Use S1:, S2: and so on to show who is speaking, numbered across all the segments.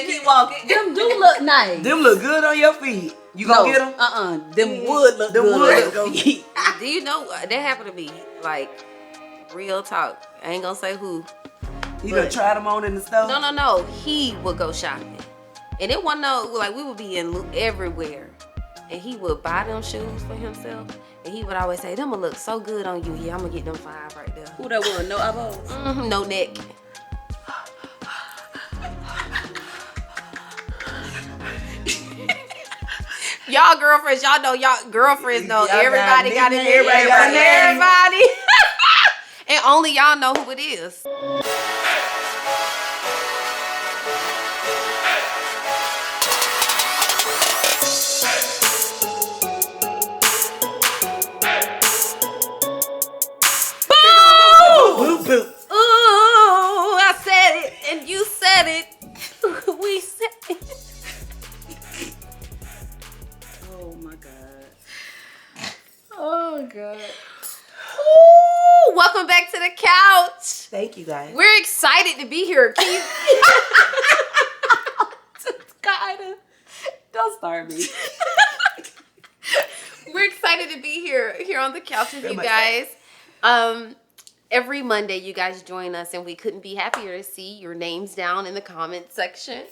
S1: Keep walking.
S2: Them do look nice.
S1: Them look good on your feet. You gonna get them?
S2: Them would look good on your feet.
S3: Do you know that happened to me? Like, real talk. I ain't gonna say who.
S1: You done tried them on in the store?
S3: No. He would go shopping. And it wasn't like, we would be in everywhere. And he would buy them shoes for himself. And he would always say, them will look so good on you. Yeah, I'm gonna get them 5 right there.
S2: Who that was? No elbows?
S3: No neck. Y'all girlfriends know everybody got it. Everybody. And only y'all know who it is.
S1: Boop, boop.
S3: Ooh, I said it, and you said it. We said it.
S2: Oh my God.
S1: Oh, God.
S3: Ooh, welcome back to the couch.
S1: Thank you, guys.
S3: We're excited to be here. Can you?
S2: Kinda. Don't start me.
S3: We're excited to be here on the couch with you guys. Every Monday, you guys join us, and we couldn't be happier to see your names down in the comment section.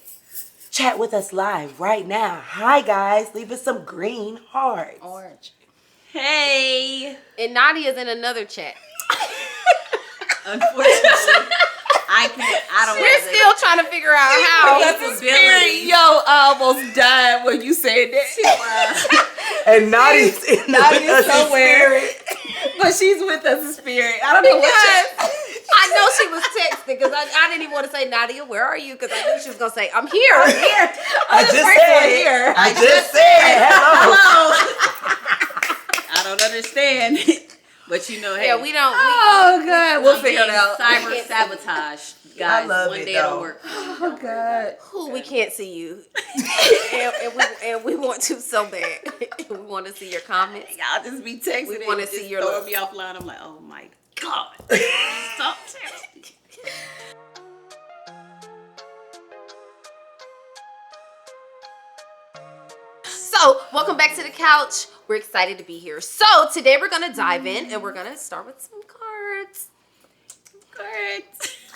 S1: Chat with us live right now. Hi, guys. Leave us some green hearts.
S2: Orange.
S3: Hey. And Nadia's in another chat.
S2: Unfortunately, I don't
S3: We're still trying to figure out how.
S2: Yo, I almost died when you said that.
S1: And Nadia's somewhere.
S2: But she's with us in spirit. I don't know what
S3: I know she was texting because I didn't even want to say, Nadia, where are you? Because I knew she was going to say, I'm here. I'm here.
S1: I just said hello.
S2: I don't understand. But hey.
S3: Yeah, we don't.
S2: Oh, God. We'll figure it out.
S3: Cyber sabotage.
S2: Guys,
S1: I love
S2: one
S1: it,
S2: day
S1: though.
S2: it'll work.
S1: Oh, God.
S3: We can't see you. and we want to so bad. We want to see your comments.
S2: Y'all just be texting.
S3: We want to see your
S2: throwing me offline. I'm like, oh, my God. Stop texting.
S3: So, welcome back to the couch. We're excited to be here. So, today we're going to dive in and we're going to start with some cards.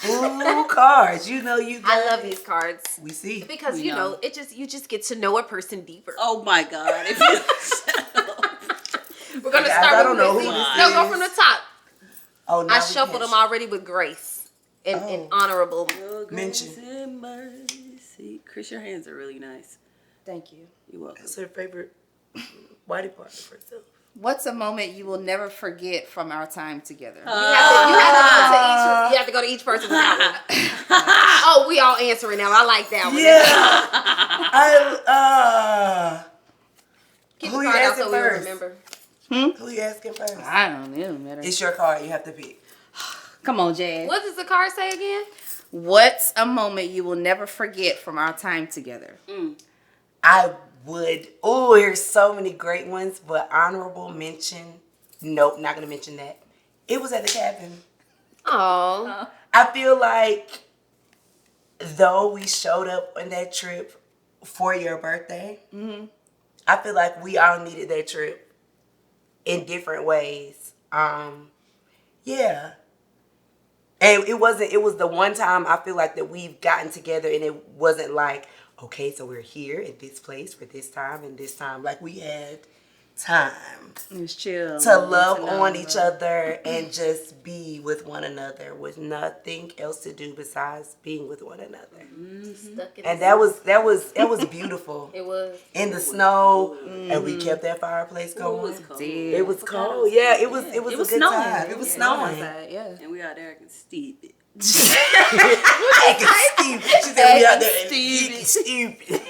S1: Ooh, cards. You know you
S3: I love these cards.
S1: We see.
S3: Because, you just get to know a person deeper.
S2: Oh, my God.
S3: We're going to
S1: Guys,
S3: start
S1: I
S3: with
S1: don't know who
S3: Missy.
S1: this
S3: No,
S1: is.
S3: go from the top.
S1: Oh, now
S3: I
S1: we
S3: shuffled
S1: can't
S3: them already with grace and honorable.
S1: mention.
S2: And mercy. Chris, your hands are really nice.
S3: Thank you.
S2: You're welcome.
S1: That's her favorite whitey part of herself.
S4: What's a moment you will never forget from our time together?
S3: You have to go to each person with that one. Oh, we all answering now. I like that one.
S1: Yeah.
S3: Keep
S1: Who
S3: the
S1: you
S3: card out
S1: asking
S3: so we
S1: first?
S3: remember.
S1: Who you asking first?
S4: I don't know. It don't matter.
S1: It's your card. You have to pick.
S4: Come on, Jay.
S3: What does the card say again?
S4: What's a moment you will never forget from our time together?
S1: I would. Oh, there's so many great ones, but honorable mention. Nope, not gonna mention that. It was at the cabin.
S3: Oh.
S1: I feel like though we showed up on that trip for your birthday, I feel like we all needed that trip in different ways. Yeah. And it was the one time I feel like that we've gotten together and it wasn't like, okay, so we're here at this place for this time and this time. Like we had time
S4: It's chill.
S1: to love on each other and just be with one another with nothing else to do besides being with one another. And that was beautiful.
S3: It was.
S1: In the snow, and we kept that fireplace going. It was cold. Yeah, it was a good
S4: snowing.
S1: time. It was snowing.
S4: Yeah.
S2: And we out there can stupid.
S1: She said we out there stupid.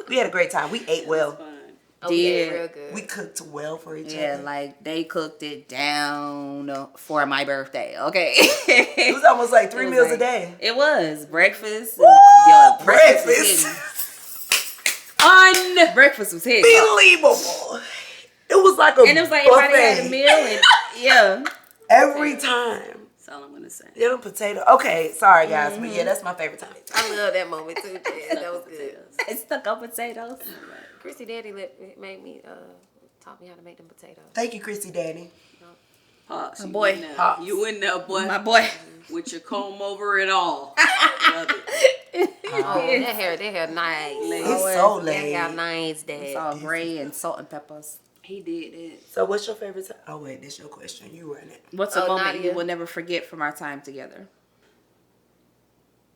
S1: We had a great time. We ate well.
S3: Oh, we ate real good.
S1: We cooked well for each
S4: Yeah,
S1: other.
S4: like they cooked it down for my birthday. Okay.
S1: It was almost like 3 meals a day.
S4: It was breakfast.
S1: Woo!
S4: Breakfast. Breakfast was hidden.
S1: Unbelievable. It was like a
S4: And it was like everybody
S1: buffet.
S4: had a meal and yeah.
S1: Every time.
S2: That's all I'm gonna say.
S1: Yellow potato. Okay, sorry guys, but yeah, that's my favorite time.
S3: I love that moment too. Yeah, that was good.
S4: It's stuck on potatoes.
S3: Chrissy Daddy made me taught me how to make them potatoes.
S1: Thank you, Chrissy Daddy.
S2: Pops,
S4: My boy.
S1: Pops.
S2: You in there, boy.
S4: My boy.
S2: With your comb over and all. Love it.
S3: Oh, that hair nice.
S1: It's so
S3: That
S1: late.
S3: hair nice,
S4: It's
S3: Dad.
S4: all gray and salt and peppers.
S2: He did it.
S1: So what's your favorite time? Oh wait, this your question. You run it.
S4: What's a moment
S3: Nadia?
S4: you will never forget from our time together?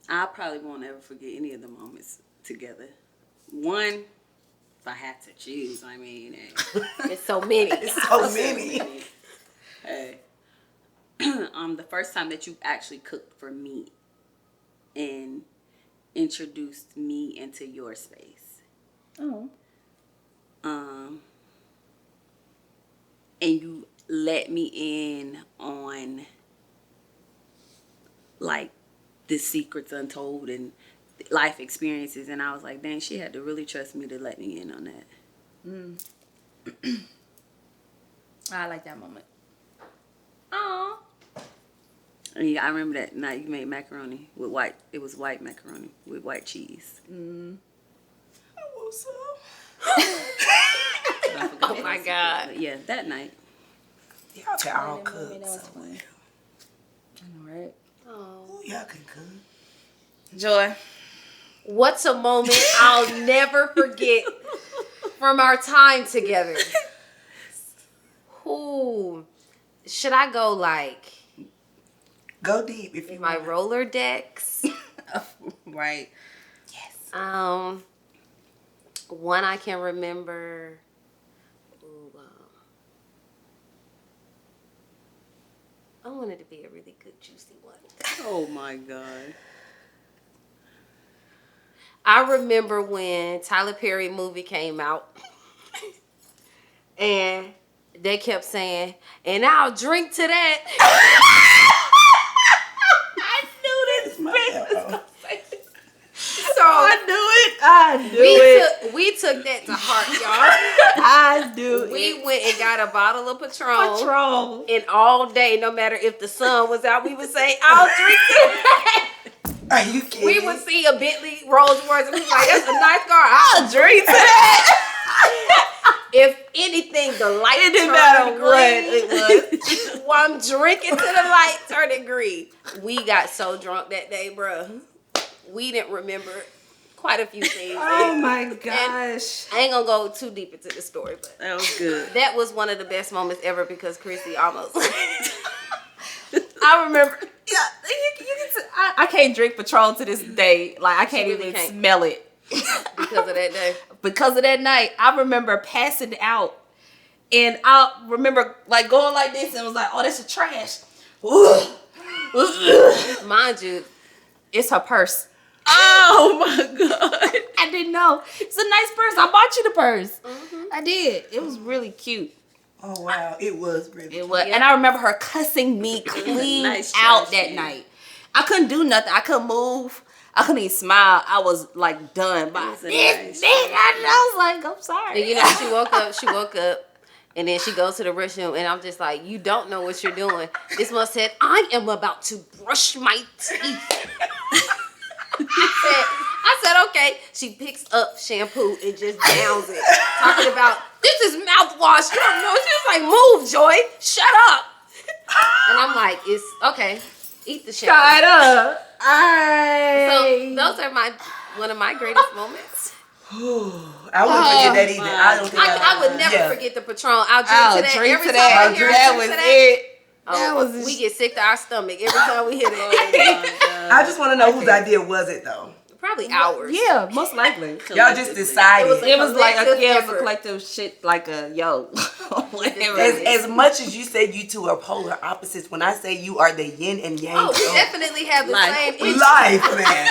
S2: I probably won't ever forget any of the moments together. One, if I had to choose, I mean,
S3: It's so many.
S1: It's so many.
S2: hey, the first time that you actually cooked for me and introduced me into your space.
S4: Oh.
S2: And you let me in on like the secrets untold and life experiences, and I was like, dang, she had to really trust me to let me in on that.
S4: I like that moment.
S3: Aw.
S2: Yeah, I remember that night you made macaroni with white. It was white macaroni with white cheese.
S1: What's up?
S2: But I forgot
S3: Oh
S2: what
S3: my
S2: else it
S3: God.
S2: was. But yeah, that night.
S1: Y'all can all cook.
S4: That was
S1: So
S4: funny. I know, right?
S3: Oh.
S1: y'all can cook.
S4: Joy.
S3: What's a moment I'll never forget from our time together? Ooh. Should I go like
S1: Go deep if you
S3: my
S1: want.
S3: roller decks?
S4: Right.
S3: One I can remember. Ooh, I want it to be a really good juicy one.
S2: Oh my God.
S3: I remember when Tyler Perry movie came out, and they kept saying, "And I'll drink to that." I knew this bitch was gonna say this. So we took that to heart, y'all.
S4: I do
S3: We went and got a bottle of Patron.
S4: Patrol.
S3: And all day, no matter if the sun was out, we would say, "I'll drink to that."
S1: Are you kidding?
S3: We would see a Bentley Rolls Royce and we was like, "That's a nice car. I'll drink to that." If anything, the light
S4: It didn't
S3: turned
S4: matter
S3: green.
S4: what it was.
S3: While I'm drinking to the light turning green. We got so drunk that day, bruh. We didn't remember quite a few things.
S4: Oh my gosh.
S3: I ain't gonna go too deep into the story, but
S2: That was good.
S3: that was one of the best moments ever because Chrissy almost. I remember.
S4: Yeah, I can't drink Patron to this day. Like, I can't
S3: really
S4: even
S3: can't.
S4: smell it.
S3: Because of that day.
S4: Because of that night, I remember passing out. And I remember, like, going like this and was like, oh, that's a trash.
S3: Mind you,
S4: It's her purse.
S2: Oh my God.
S4: I didn't know. It's a nice purse. I bought you the purse. I did. It was really cute.
S1: Oh wow, it was really.
S4: It was, and I remember her cussing me clean
S2: Nice
S4: out
S2: trash
S4: that
S2: can.
S4: night. I couldn't do nothing. I couldn't move. I couldn't even smile. I was like done. But
S2: was a
S4: this
S2: nice
S4: bitch, I was like, I'm sorry.
S3: and you know, she woke up, and then she goes to the restroom, and I'm just like, you don't know what you're doing. This must said, I am about to brush my teeth. I said, okay. She picks up shampoo and just downs it. Talking about, this is mouthwash. You don't know. She's like, move, Joy. Shut up. And I'm like, it's okay. Eat the shampoo.
S4: Shut up.
S3: So those are one of my greatest moments.
S1: I wouldn't forget that either. I don't think
S3: I would never
S1: yeah.
S3: forget the Patron. I'll drink to that.
S4: drink
S3: Every
S4: to
S3: time I
S4: that.
S3: hear
S4: That
S3: drink
S4: was
S3: to that,
S4: it.
S3: oh,
S4: That was
S3: we get sick to our stomach every time we hear that.
S1: I just want to know whose idea was it though.
S3: Probably hours.
S4: Yeah, most likely.
S1: Y'all just decided.
S3: It was
S4: Like a
S3: collective
S4: it was a
S3: effort.
S4: collective shit, like a yo, whatever.
S1: As much as you say you two are polar opposites, when I say you are the yin and yang
S3: Oh, we
S1: of
S3: definitely have the
S2: Life.
S3: same issue.
S1: life, man.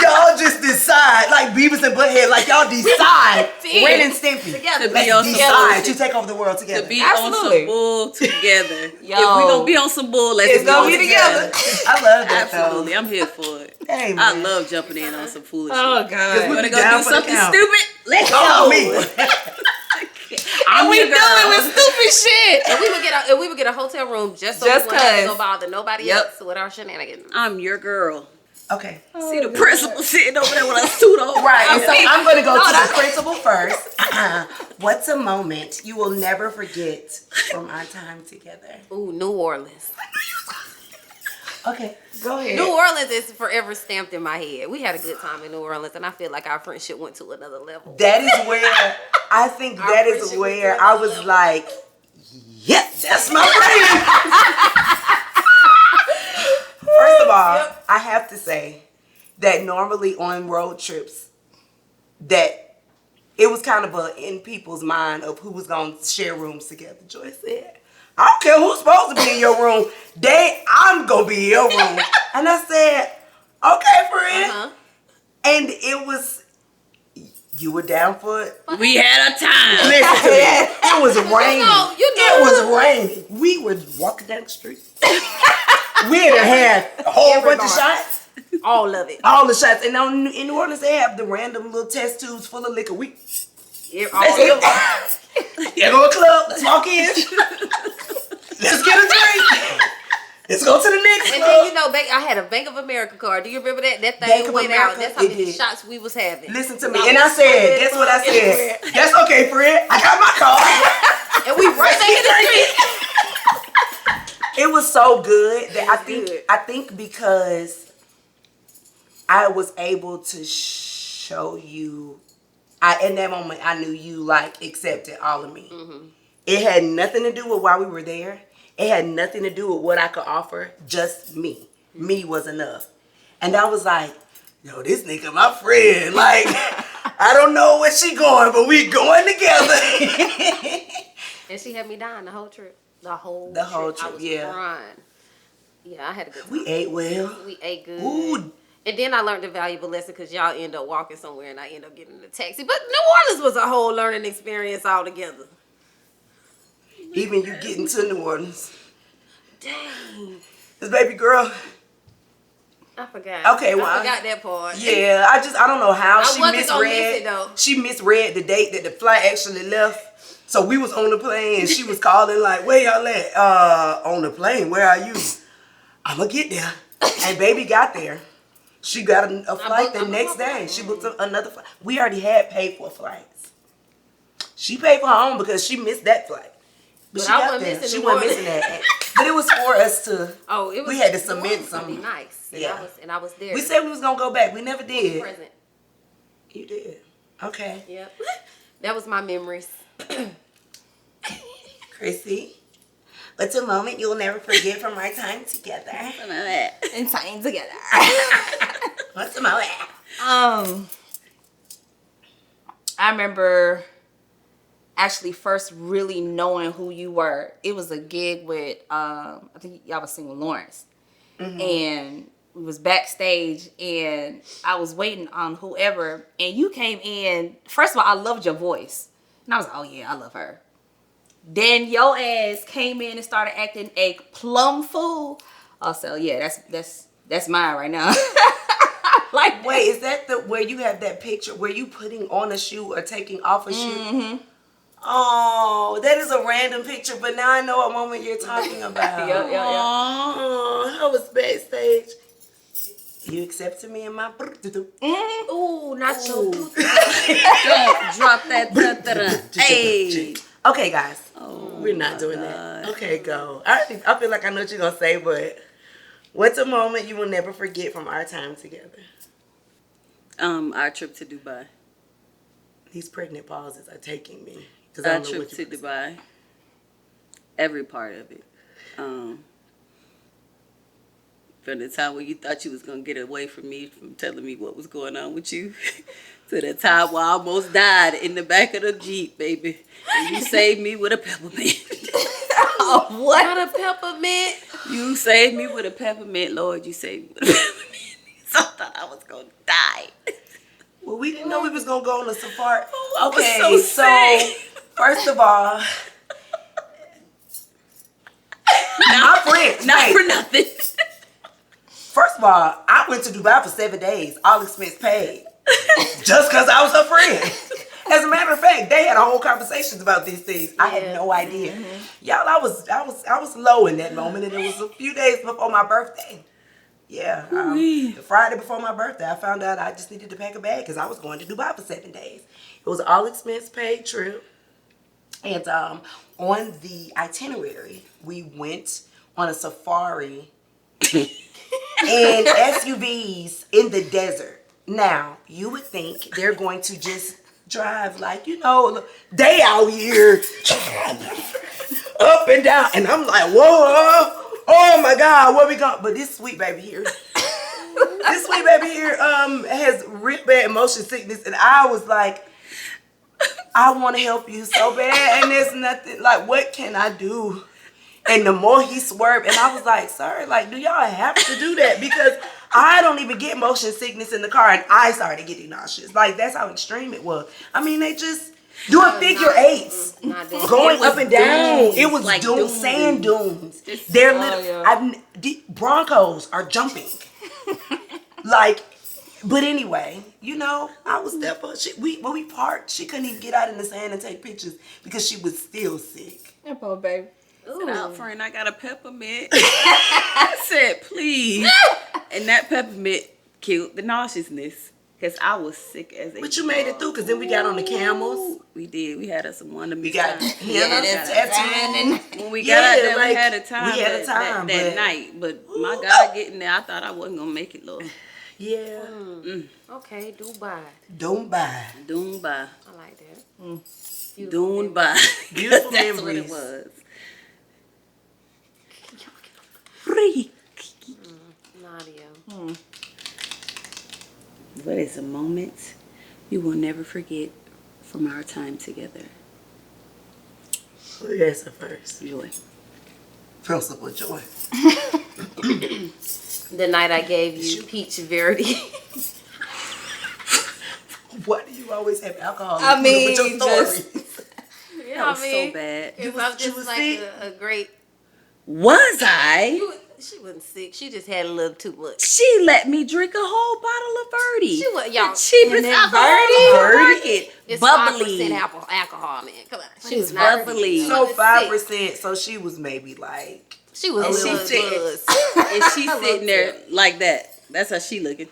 S1: Y'all just decide, like Beavis and Butthead, like y'all decide. Ren and Stimpy.
S3: Together.
S2: To be
S1: Let's
S2: on some
S1: decide
S2: bullshit.
S1: to take over the world together.
S2: To be
S4: Absolutely.
S2: on some bull together. If we
S4: Yo.
S2: gonna be on some bull, let's
S4: It's
S2: be
S4: gonna
S2: on
S4: be together.
S1: I love that
S2: Absolutely,
S1: though.
S2: I'm here for it.
S1: Hey,
S2: I
S1: man.
S2: love jumping in on some foolish
S4: Oh
S2: shit.
S1: Because
S4: god.
S1: we
S2: Wanna
S1: be
S2: go
S1: down
S2: do
S1: for the
S2: something
S1: count.
S2: stupid? Let's
S1: Come on,
S2: go.
S1: me.
S2: I'm
S4: we
S2: your
S4: do
S2: girl.
S4: it with stupid shit.
S3: And we would get a hotel room just so
S4: Just
S3: we wouldn't have to
S4: 'cause.
S3: go bother nobody
S4: Yep.
S3: else with our shenanigans.
S2: I'm your girl.
S1: Okay.
S2: See the principal sitting over there with a suit on.
S1: Right. So I'm going to go to the principal first. What's a moment you will never forget from our time together?
S3: Ooh, New Orleans.
S1: Okay. Go ahead.
S3: New Orleans is forever stamped in my head. We had a good time in New Orleans, and I feel like our friendship went to another level.
S1: That is where I think that is
S3: friendship
S1: where
S3: was
S1: I was
S3: level.
S1: like, yes, that's my friend. First of all, I have to say that normally on road trips, that it was kind of in people's mind of who was going to share rooms together. Joy said, I don't care who's supposed to be in your room. I'm going to be in your room. And I said, okay, friend.
S3: Uh-huh.
S1: And it was, you were down for it.
S2: We had a time.
S1: Listen to me. It was raining.
S3: you know.
S1: It was raining. We were walking down the street. We had a whole bunch of shots.
S3: All of it.
S1: All the shots. And in New Orleans, they have the random little test tubes full of liquor.
S3: All
S1: Let's go. Yeah, go to a club. Let's walk in. Let's get a drink. Let's go to the next
S3: And
S1: club.
S3: then, you know, I had a Bank of America card. Do you remember that? That
S1: Bank
S3: thing
S1: of
S3: went
S1: America?
S3: out. That's how
S1: It
S3: many
S1: did.
S3: shots we was having.
S1: Listen to me. And I said, guess what I said? That's okay, friend. I got my card.
S3: And we right back in the street.
S1: It was so good that
S3: good.
S1: I think because I was able to show you, in that moment I knew you like accepted all of me.
S3: Mm-hmm.
S1: It had nothing to do with why we were there. It had nothing to do with what I could offer. Just me. Me was enough. And I was like, yo, this nigga my friend. Like, I don't know where she going, but we going together.
S3: And she had me dying the whole trip. The whole
S1: trip,
S3: I was
S1: yeah.
S3: crying. Yeah, I had a good time.
S1: We ate well.
S3: We ate good.
S1: Ooh.
S3: And then I learned a valuable lesson because y'all end up walking somewhere and I end up getting in a taxi. But New Orleans was a whole learning experience altogether.
S1: Even you getting to New Orleans.
S3: Dang.
S1: This baby girl.
S3: I forgot.
S1: Okay, well,
S3: I forgot that part.
S1: Yeah, I don't know how
S3: I
S1: she
S3: wasn't gonna miss
S1: misread.
S3: it, though.
S1: She misread the date that the flight actually left. So we was on the plane and she was calling like, where y'all at? On the plane, where are you? I'ma get there. And baby got there. She got a flight the next day. She booked another flight. We already had paid for flights. She paid for her own because she missed that flight. But she
S3: I
S1: got
S3: wasn't
S1: there.
S3: missing
S1: She
S3: New
S1: wasn't
S3: Orleans.
S1: missing that. But it was for us to.
S3: Oh, it was.
S1: We had to
S3: New
S1: submit
S3: Orleans was
S1: some.
S3: gonna be nice. And
S1: Yeah.
S3: I was there.
S1: We said we was gonna go back. We never did.
S3: Present.
S1: You did. Okay.
S3: Yep. That was my memories.
S1: Chrissy, what's a moment you'll never forget from our time together?
S4: And time together.
S1: What's a moment?
S4: I remember actually first really knowing who you were. It was a gig with I think y'all was singing with Lawrence. And we was backstage and I was waiting on whoever and you came in. First of all, I loved your voice. And I was like, oh yeah, I love her. Then your ass came in and started acting a plum fool. Also, yeah, that's mine right now. Like,
S1: Wait, is that where you have that picture where you putting on a shoe or taking off a shoe?
S4: Mm-hmm.
S1: Oh, that is a random picture, but now I know what moment you're talking about.
S4: Yep.
S1: Oh, I was backstage. You accepted me in my.
S3: Ooh, not your
S2: Don't drop that. Hey.
S1: Okay, guys.
S2: Oh,
S1: We're not doing that. Okay, go. I feel like I know what you're going to say, but what's a moment you will never forget from our time together?
S2: Our trip to Dubai.
S1: These pregnant pauses are taking me. 'Cause I
S2: Our
S1: don't know
S2: trip
S1: what
S2: to
S1: you-
S2: Dubai. Every part of it. From the time when you thought you was going to get away from me, from telling me what was going on with you, to the time where I almost died in the back of the Jeep, baby. And you saved me with a peppermint.
S3: what? Not a peppermint.
S2: You saved me with a peppermint, Lord. You saved me with a peppermint. So I thought I was going to die.
S1: Well, we didn't know we was going to go on a safari.
S2: I was
S1: Okay,
S2: so sick.
S1: first of all, my friend,
S2: Not
S1: wait,
S2: for nothing.
S1: first of all, I went to Dubai for 7 days, all expense paid, just because I was her friend. As a matter of fact, they had a whole conversations about these things. I had no idea. Y'all, I was low in that moment, and it was a few days before my birthday. Yeah, the Friday before my birthday, I found out I just needed to pack a bag because I was going to Dubai for 7 days. It was an all expense paid trip. And on the itinerary, we went on a safari in SUVs in the desert. Now, you would think they're going to just drive like, they out here up and down. And I'm like, whoa, oh my God, where we going? But this sweet baby here, has real bad motion sickness. And I was like, I want to help you so bad. And there's nothing, like, what can I do? And the more he swerved, and I was like, sir, like, do y'all have to do that? Because I don't even get motion sickness in the car, and I started getting nauseous. Like, that's how extreme it was. I mean, they just doing figure eights, going up and down. It was like sand dunes. They're Broncos are jumping. Like, but anyway, I was there for when we parked, she couldn't even get out in the sand and take pictures because she was still sick.
S4: Yeah, poor baby.
S2: Sit out, friend. I got a peppermint. I said, please. And that peppermint killed the nauseousness because I was sick as a
S1: But you made it through because then we got on the camels.
S2: We did. We had us some wonderful.
S1: We got
S2: when we got out there, we had a time. That night. But my God, getting there, I thought I wasn't gonna make it, Lord.
S1: Yeah.
S3: Okay, Dubai.
S2: Dubai.
S3: I like that.
S2: Dubai.
S1: Beautiful
S2: That's
S1: memories.
S2: what it was. Freak.
S3: Nadia.
S2: What is a moment you will never forget from our time together?
S1: Who answer first?
S2: Joy.
S1: Principal Joy.
S3: The night I gave you peach verity.
S1: Why do you always have alcohol?
S4: I mean,
S1: with your stories?
S2: That was so bad.
S3: It was just like a great.
S2: Was I?
S3: She wasn't sick. She just had a little too much.
S2: She let me drink a whole bottle of Verdi.
S3: She was, y'all.
S2: The cheapest alcohol on the market.
S3: It's
S2: Bubbly.
S3: 5% alcohol, man. Come on. She was
S2: bubbly.
S1: So 5%. So she was maybe like.
S3: She was a little buzz.
S2: And she's sitting there like that. That's how she looking.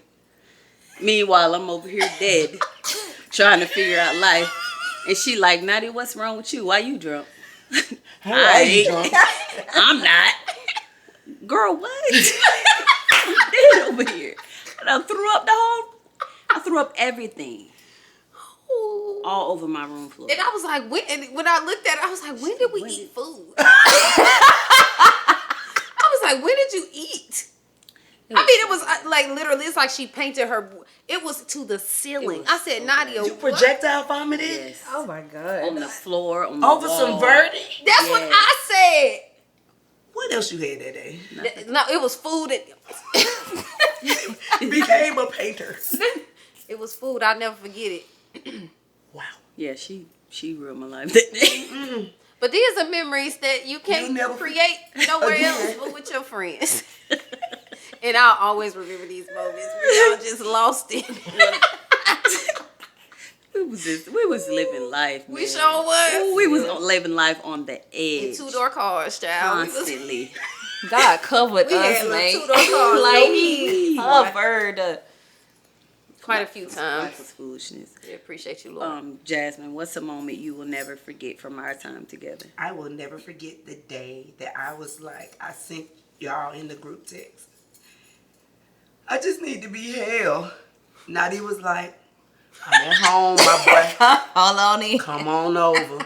S2: Meanwhile, I'm over here dead, trying to figure out life. And she like, Nadia, what's wrong with you? Why you drunk?
S1: Why you drunk?
S2: I'm not. Girl, what? You did over here. And I threw up everything. All over my room floor.
S3: And I was like, when I looked at it, I was like, when did we eat food? I was like, when did you eat? I mean, it was like literally, it's like she painted her. It was to the ceiling. I said, Nadia,
S1: you projectile vomited?
S2: Yes.
S4: Oh my God.
S2: On the floor, on the
S1: Over
S2: wall.
S1: some Verdi?
S3: That's what I said.
S1: What else you had that day?
S3: No, it was food.
S1: Became a painter.
S3: It was food. I'll never forget it.
S1: Wow.
S2: Yeah, she ruined my life that day.
S3: But these are memories that you can't
S1: never
S3: create nowhere else but with your friends. And I'll always remember these moments where y'all just lost it.
S2: We was living life, man.
S3: We sure was.
S2: Ooh, we was living life on the edge.
S3: Two-door cars, child.
S2: Constantly.
S4: God covered
S3: We
S4: us,
S3: had
S4: man.
S3: two-door cars.
S4: Like he covered.
S3: Quite a few
S2: Life
S3: times.
S2: was foolishness.
S3: We appreciate you, Lord.
S2: Jasmine, what's a moment you will never forget from our time together?
S1: I will never forget the day that I was like, I sent y'all in the group text. I just need to be held. Nadia was like, I'm at home, my boy.
S4: Hold on in.
S1: Come on over.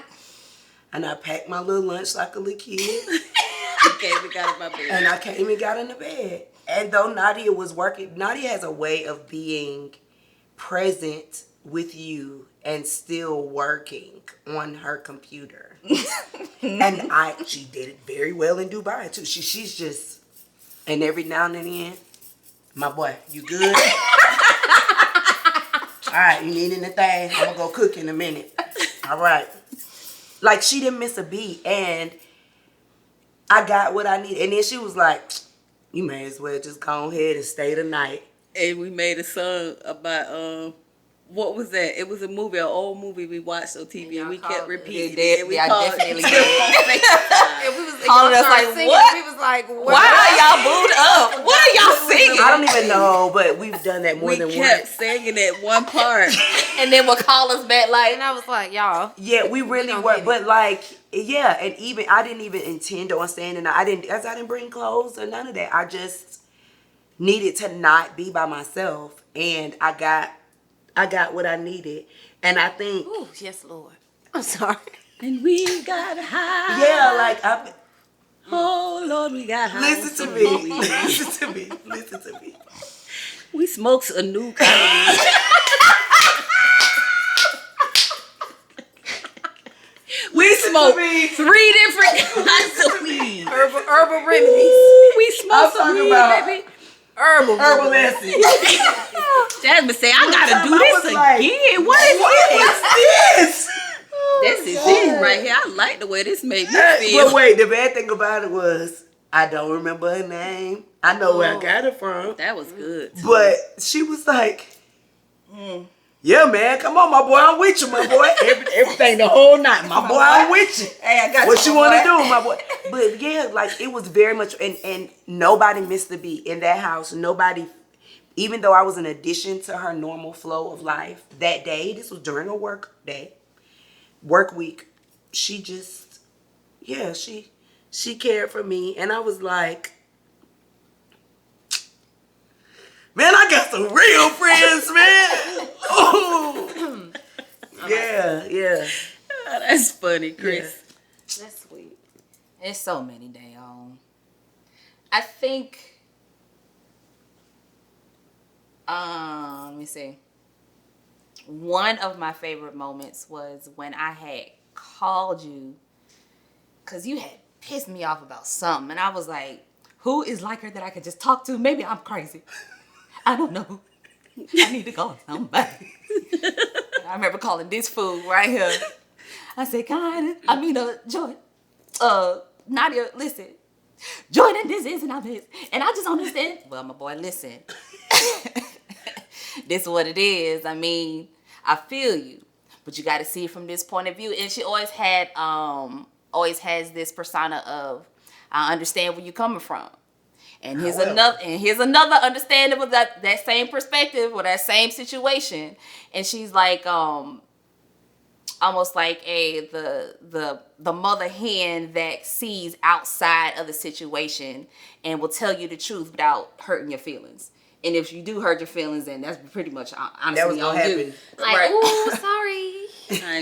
S1: And I packed my little lunch like a little kid.
S2: Okay, we got in my bed.
S1: And I came and got in the bed. And though Nadia was working, Nadia has a way of being present with you and still working on her computer. And she did it very well in Dubai too. She's just, and every now and then, my boy, you good? All right, you need anything? I'm gonna go cook in a minute. All right. Like, she didn't miss a beat, and I got what I needed. And then she was like, you may as well just go ahead and stay the night.
S2: And we made a song about what was that? It was a movie, an old movie we watched on TV, and we kept repeating
S4: it.
S2: And we
S4: I
S2: called
S4: definitely
S2: Tim
S4: did.
S2: on FaceTime.
S3: And we was
S4: Calling us like,
S3: singing.
S4: what?
S3: We was like,
S4: Why are y'all booed up? What are y'all singing?
S1: I don't even know, but we've done that more
S2: We
S1: than
S2: kept
S1: once.
S2: singing that one part.
S4: And then we'll call us back like,
S3: And I was like, y'all.
S1: Yeah, we really
S3: don't
S1: were,
S3: get it.
S1: but like, yeah, and even I didn't even intend on staying, and I didn't bring clothes or none of that. I just needed to not be by myself, and I got what I needed, and I think,
S3: Ooh, yes, Lord. I'm sorry.
S2: And we got high.
S1: yeah, like
S2: Oh Lord, we got high.
S1: listen to me, listen to me.
S2: We smoked a new kind of weed. We smoked 3 different kinds of weed.
S3: Herbal remedies.
S2: Ooh, we smoked
S1: I'm
S2: some
S1: talking
S2: weed,
S1: about-
S2: baby.
S3: Herbal
S1: Essence.
S2: Jasmine say, I gotta
S1: time
S2: do
S1: I
S2: this
S1: was like,
S2: again. What is
S1: this?
S2: this? This is it right here. I like the way this made me feel.
S1: But wait, the bad thing about it was I don't remember her name. I know where I got it from,
S2: That was good.
S1: but she was like, "Yeah, man, come on, my boy, I'm with you, my boy. Everything the whole night, my boy, I'm with you.
S4: hey, I got
S1: What you
S4: my
S1: want to
S4: boy.
S1: do, my boy?" But yeah, like it was very much, and nobody missed a beat in that house. Nobody, even though I was an addition to her normal flow of life that day. This was during a work week. She just, yeah, she cared for me, and I was like, man, I got some real friends, man. Oh, yeah.
S2: Oh, that's funny, Chris.
S3: That's sweet.
S4: It's so many damn. I think. Let me see. One of my favorite moments was when I had called you because you had pissed me off about something, and I was like, "Who is like her that I could just talk to? Maybe I'm crazy. I don't know. I need to call somebody." I remember calling this fool right here. I said, Joy, Nadia, listen, Jordan, this is and I'm this. And I just understand. Well, my boy, listen. This is what it is. I mean, I feel you, but you got to see it from this point of view. And she always has this persona of, I understand where you're coming from. And here's another understanding of that same perspective or that same situation. And she's like, almost like the mother hen that sees outside of the situation and will tell you the truth without hurting your feelings. And if you do hurt your feelings, then that's pretty much honestly
S1: That was gonna
S4: on you.
S1: happen.
S3: Like,
S4: Right.
S3: ooh, sorry.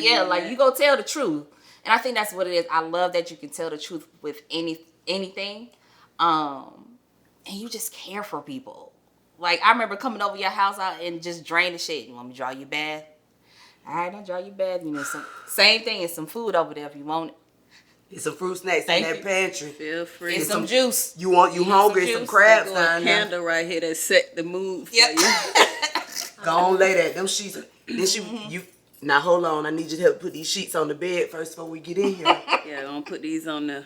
S4: Yeah, like you go tell the truth. And I think that's what it is. I love that you can tell the truth with anything. And you just care for people. Like, I remember coming over your house out and just drain the shit. You want me to draw you bath? All right, I'll draw you bath. You know, same thing as some food over there if you want it.
S1: It's some fruit snacks
S4: Thank
S1: in that
S4: you.
S1: pantry.
S2: Feel free.
S4: And some juice.
S1: You hungry?
S4: some
S1: Some
S4: juice?
S1: crabs
S2: Go a
S1: down there.
S2: candle right here that set the mood for
S4: Yep.
S2: you.
S1: Go on, lay that. Them sheets. You. Now hold on. I need you to help put these sheets on the bed first before we get in here.
S2: Yeah, I'm gonna put these on the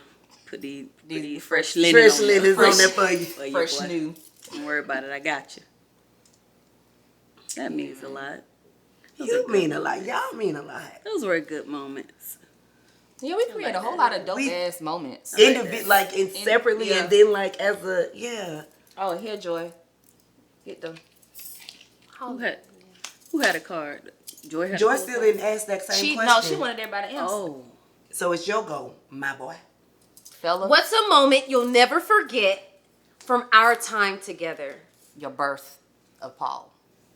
S2: these fresh linen
S1: Fresh
S2: on there.
S1: linens on there for you.
S2: For you,
S4: Fresh
S2: boy.
S4: new.
S2: Don't worry about it. I got you. That means a lot.
S1: You mean a lot. Y'all mean a lot.
S2: Those were good moments.
S4: Yeah, we create a whole lot of dope
S1: We-
S4: ass moments.
S1: Separately,
S4: yeah.
S1: and then like as a
S4: Oh, here, Joy. Get them.
S2: Who had a card? Joy had.
S1: Joy still didn't ask that same question.
S4: No, she wanted everybody else.
S2: Oh,
S1: So it's your goal, my boy.
S4: Fella.
S3: What's a moment you'll never forget from our time together?
S4: Your birth of Paul.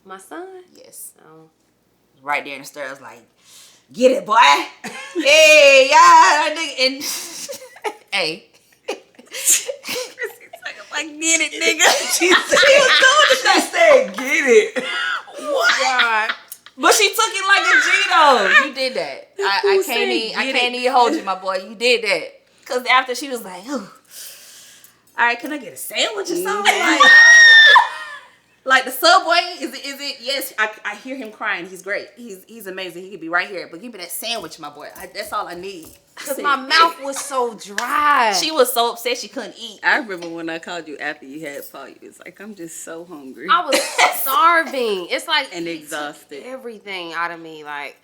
S3: My son?
S4: Yes.
S3: Oh.
S4: Right there in the store, I was like, get it, boy. Hey, yeah, nigga. And hey.
S2: I get it, nigga.
S1: She said, get it.
S4: God. But she took it like a G though. You did that. I can't even hold you, my boy. You did that. Cause after she was like, oh, all right, can I get a sandwich or something? Like, Like the subway, is it? Yes, I hear him crying. He's great. He's amazing. He could be right here. But give me that sandwich, my boy. That's all I need.
S3: Because my mouth was so dry.
S4: She was so upset she couldn't eat.
S2: I remember when I called you after you had Paul, you was like, I'm just so hungry.
S3: I was starving. It's like
S2: and
S3: he took
S2: exhausted.
S3: everything out of me. Like,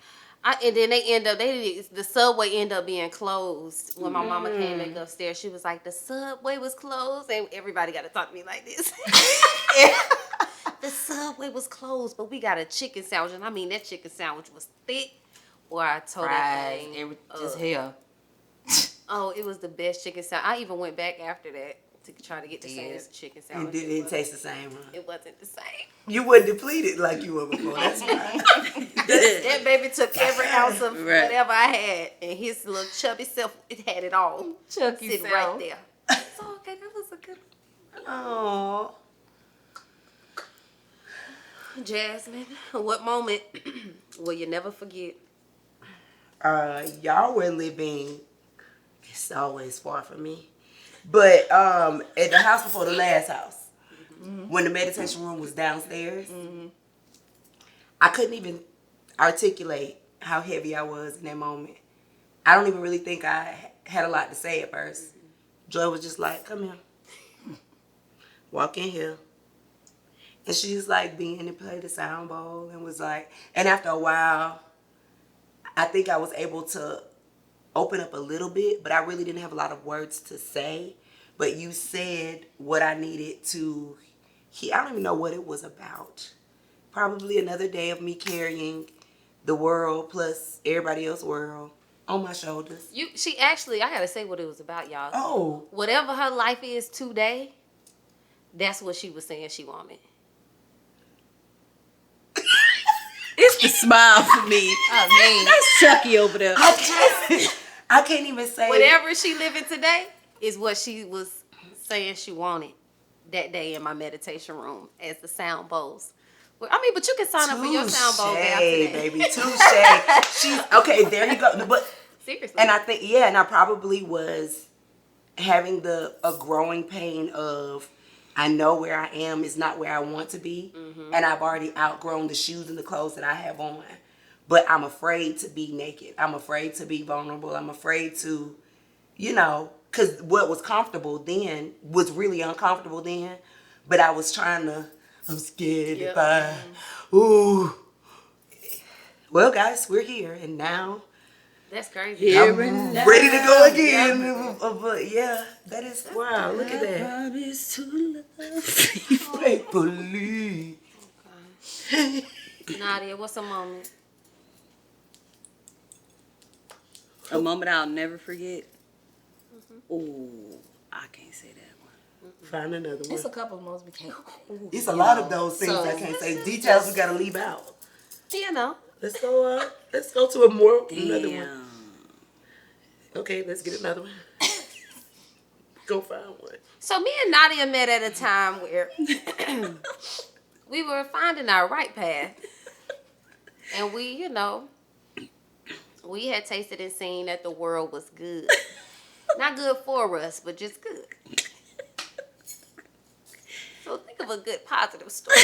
S3: and then the subway ended up being closed. When my mama came back upstairs, she was like, the subway was closed. And everybody got to talk to me like this. The subway was closed, but we got a chicken sandwich. And I mean, that chicken sandwich was thick. Or I told that thing.
S4: Just hell.
S3: Oh, it was the best chicken sandwich. I even went back after that to try to get the same chicken sandwich.
S1: And didn't taste the same, huh?
S3: It wasn't the same.
S1: You weren't depleted like you were before. That's right.
S3: That baby took every ounce of whatever I had, and his little chubby self, it had it all.
S4: Chucky
S3: sitting right there. So, okay, that was a good
S1: Oh.
S3: Jasmine, what moment will you never forget?
S1: Y'all were living, it's always far from me, but at the house before the last house, when the meditation room was downstairs, I couldn't even articulate how heavy I was in that moment. I don't even really think I had a lot to say at first. Joy was just like, come here, walk in here. And she was like being and played the sound bowl and was like, and after a while, I think I was able to open up a little bit, but I really didn't have a lot of words to say. But you said what I needed to hear. I don't even know what it was about. Probably another day of me carrying the world plus everybody else's world on my shoulders.
S3: She actually, I gotta say what it was about, y'all.
S1: Oh.
S3: Whatever her life is today, that's what she was saying she wanted.
S2: It's the smile for me.
S4: I mean,
S2: That's Chucky over there.
S1: I can't even say.
S3: Whatever she living today is what she was saying she wanted that day in my meditation room as the sound bowls. Well, I mean, but you can sign up for your sound bowl after that.
S1: Baby, touche. Okay, there you go. But
S3: seriously,
S1: and I think and I probably was having a growing pain of I know where I am is not where I want to be, and I've already outgrown the shoes and the clothes that I have on. But I'm afraid to be naked. I'm afraid to be vulnerable. I'm afraid to, because what was comfortable then was really uncomfortable then. But I was trying to, I'm scared if I, ooh. Well, guys, we're here, and now
S3: that's crazy.
S1: I'm ready to go again. But yeah, that is, wow, look at that.
S2: Promise to love.
S1: Faithfully.
S3: Nadia, what's a moment?
S2: A moment I'll never forget. Ooh, I can't say that one.
S1: Find another one.
S4: it's a couple of months we can't.
S1: It's a lot of those things I can't say. Details we gotta leave out. Let's go to another one. Okay, let's get another one. Go find one.
S3: So me and Nadia met at a time where we were finding our right path. And we had tasted and seen that the world was good. Not good for us, but just good. So think of a good positive story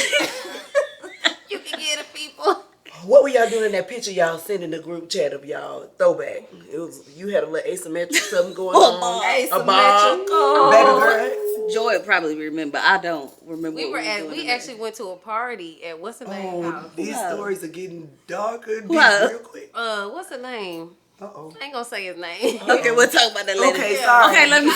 S3: you can give to people.
S1: What were y'all doing in that picture y'all sent in the group chat of y'all throwback? It was you had a little asymmetric something going on.
S3: Asymmetrical.
S1: Baby girl.
S2: Joy would probably remember. I don't remember.
S3: We actually went to a party at what's the name?
S1: Oh, these stories are getting darker and deep real quick.
S3: What's the name?
S1: Uh-oh.
S3: I ain't gonna say his name.
S2: Okay, we'll talk about that later.
S1: Okay, sorry.
S2: Okay, let me.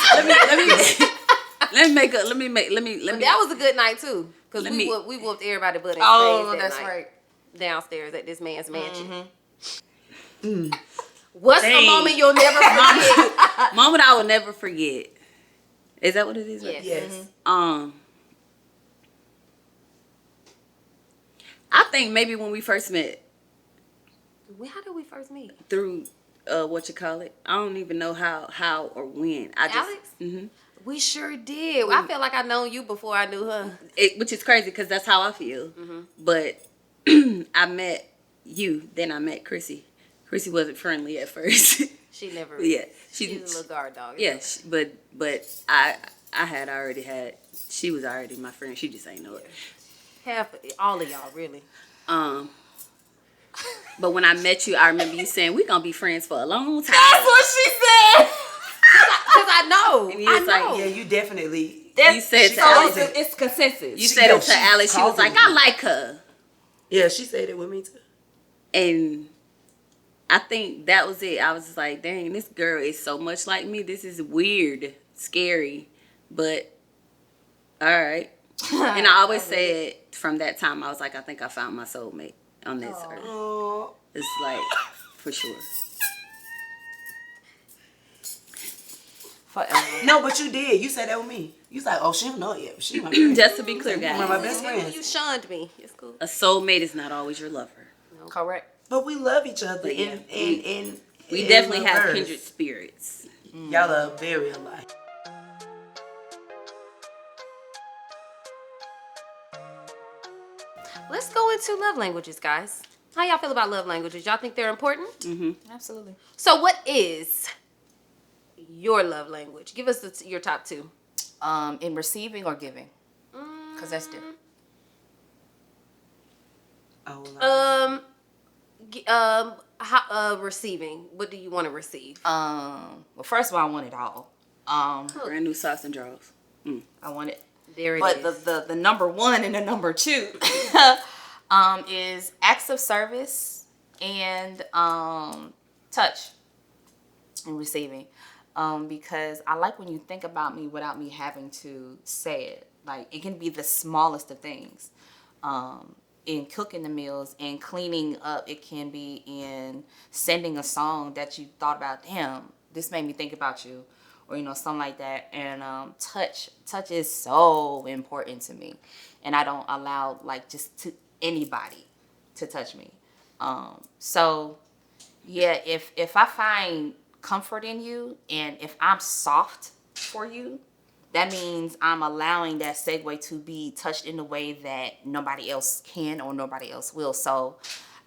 S3: That was a good night too, because we whooped everybody but
S4: That's right.
S3: Downstairs at this man's mansion. What's the moment you'll never forget?
S2: Moment I will never forget. Is that what it is? Right?
S3: Yes.
S2: I think maybe when we first met.
S3: How did we first meet?
S2: Through what you call it? I don't even know how or when.
S3: Alex? We sure did. I feel like I known you before I knew her.
S2: Which is crazy because that's how I feel. But I met you, then I met Chrissy. Chrissy wasn't friendly at first.
S3: She never.
S2: Yeah,
S3: she's a little guard dog.
S2: Yeah, but I had already had. She was already my friend. She just ain't know it.
S3: Half, all of y'all, really.
S2: But when I met you, I remember you saying we're gonna be friends for a long time.
S4: That's what she said.
S3: Because I know.
S2: And you was
S3: I know.
S2: like,
S1: Yeah, you definitely.
S2: you said to
S4: So
S2: Alex,
S4: it's consensus.
S2: you said
S1: no,
S2: it to
S1: she
S2: Alex. She was
S1: called
S2: like,
S1: it.
S2: I like her,
S1: Yeah, she said it with me too.
S2: and I think that was it. I was just like, dang, this girl is so much like me. This is weird, scary, but all right. And I always said from that time, I was like, I think I found my soulmate on this earth.
S1: Oh.
S2: It's like, for sure.
S4: Forever.
S1: No, but you did. You said that with me. You was like, oh, she don't know it yet. She my friend.
S2: Just to be clear,
S1: One of my
S2: guys,
S1: best
S3: You
S1: friends.
S3: shunned me. It's cool.
S2: a soulmate is not always your lover.
S4: Correct.
S1: But we love each other.
S2: But yeah,
S1: and
S2: We
S1: in
S2: definitely have
S1: reverse.
S2: kindred spirits.
S1: Y'all are very alike.
S3: Let's go into love languages, guys. How y'all feel about love languages? Y'all think they're important?
S4: Absolutely.
S3: So what is your love language? Give us your top two.
S4: In receiving or giving, because that's different.
S1: Oh,
S3: Receiving. What do you want to receive?
S4: Well, first of all, I want it all.
S2: Brand new socks and drawers.
S4: I want it.
S3: There it
S4: But
S3: is.
S4: the number one and the number two is acts of service and touch and receiving. Because I like when you think about me without me having to say it. Like, it can be the smallest of things. In cooking the meals and cleaning up, it can be in sending a song that you thought about, damn, this made me think about you, or, you know, something like that. And touch is so important to me. And I don't allow, like, just to anybody to touch me. So, yeah, if I find comfort in you, and if I'm soft for you, that means I'm allowing that segue to be touched in a way that nobody else can or nobody else will. So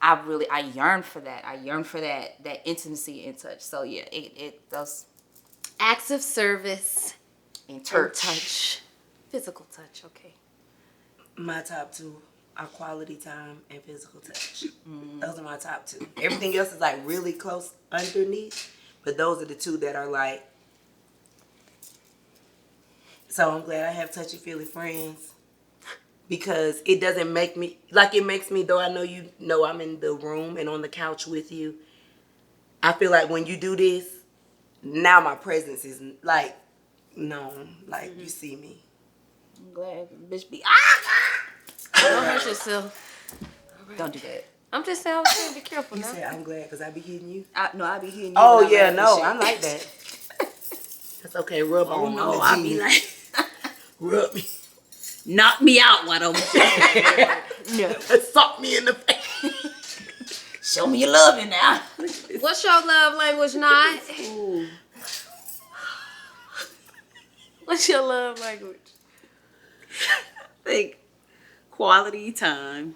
S4: I yearn for that. I yearn for that intimacy and touch. So yeah, it does.
S3: Acts of service
S4: And
S3: and
S4: touch.
S3: touch. Physical touch, okay.
S1: my top two are quality time and physical touch. Those are my top two. Everything else is like really close underneath, but those are the two that are like. So I'm glad I have touchy-feely friends, because it doesn't make me, like it makes me, though I know you know I'm in the room and on the couch with you, I feel like when you do this, now my presence is like known, like you see me.
S4: I'm glad bitch be
S3: Don't hurt yourself.
S4: Don't do that.
S3: I'm just saying, I was saying, be careful
S1: You
S3: now.
S1: said I'm glad because I be hitting you.
S4: No, I be hearing you.
S1: Oh
S4: when I
S1: yeah,
S4: laugh and
S1: no,
S4: shit.
S1: I'm like that. That's okay, rub
S2: Oh
S1: on.
S2: no,
S1: I'm
S2: I'll be
S1: genius.
S2: like,
S1: Rub me.
S2: knock me out, why don't
S3: No.
S1: Sock me in the face.
S4: Show me your loving now.
S3: What's your love language, Not? What's your love language?
S2: I think quality time